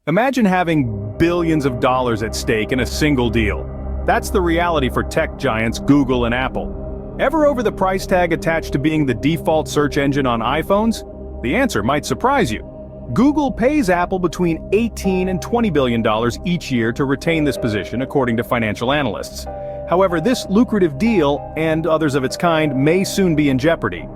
Imagine having billions of dollars at stake in a single deal. That's the reality for tech giants Google and Apple. Ever over the price tag attached to being the default search engine on iPhones? The answer might surprise you. Google pays Apple between $18 and $20 billion each year to retain this position, according to financial analysts. However, this lucrative deal, and others of its kind, may soon be in jeopardy.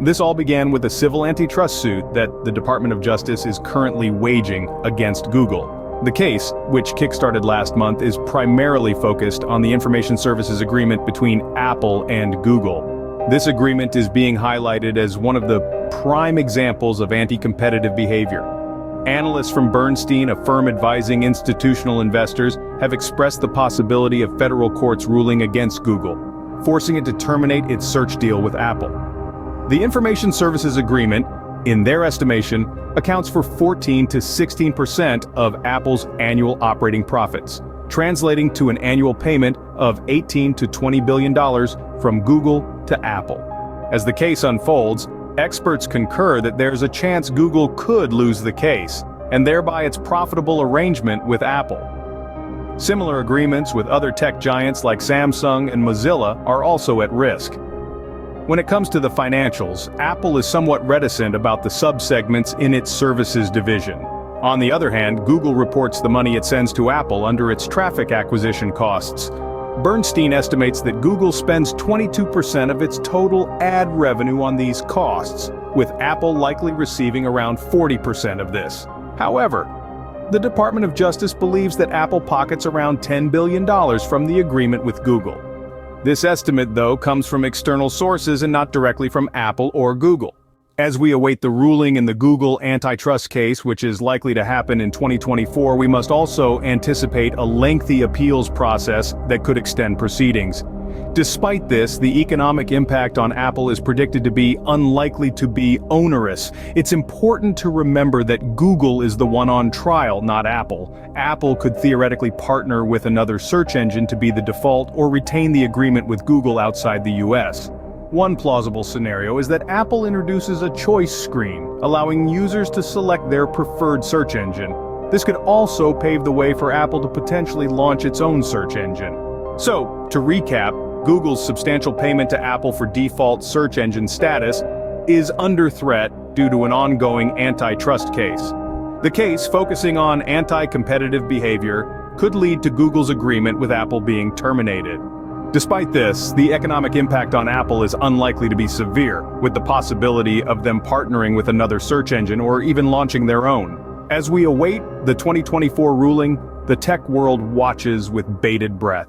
This all began with a civil antitrust suit that the Department of Justice is currently waging against Google. The case, which kickstarted last month, is primarily focused on the information services agreement between Apple and Google. This agreement is being highlighted as one of the prime examples of anti-competitive behavior. Analysts from Bernstein, a firm advising institutional investors, have expressed the possibility of federal courts ruling against Google, forcing it to terminate its search deal with Apple. The information services agreement, in their estimation, accounts for 14 to 16% of Apple's annual operating profits, translating to an annual payment of $18 to $20 billion from Google to Apple. As the case unfolds, experts concur that there's a chance Google could lose the case, and thereby its profitable arrangement with Apple. Similar agreements with other tech giants like Samsung and Mozilla are also at risk. When it comes to the financials, Apple is somewhat reticent about the subsegments in its services division. On the other hand, Google reports the money it sends to Apple under its traffic acquisition costs. Bernstein estimates that Google spends 22% of its total ad revenue on these costs, with Apple likely receiving around 40% of this. However, the Department of Justice believes that Apple pockets around $10 billion from the agreement with Google. This estimate, though, comes from external sources and not directly from Apple or Google. As we await the ruling in the Google antitrust case, which is likely to happen in 2024, we must also anticipate a lengthy appeals process that could extend proceedings. Despite this, the economic impact on Apple is predicted to be unlikely to be onerous. It's important to remember that Google is the one on trial, not Apple. Apple could theoretically partner with another search engine to be the default or retain the agreement with Google outside the US. One plausible scenario is that Apple introduces a choice screen, allowing users to select their preferred search engine. This could also pave the way for Apple to potentially launch its own search engine. So, to recap, Google's substantial payment to Apple for default search engine status is under threat due to an ongoing antitrust case. The case, focusing on anti-competitive behavior, could lead to Google's agreement with Apple being terminated. Despite this, the economic impact on Apple is unlikely to be severe, with the possibility of them partnering with another search engine or even launching their own. As we await the 2024 ruling, the tech world watches with bated breath.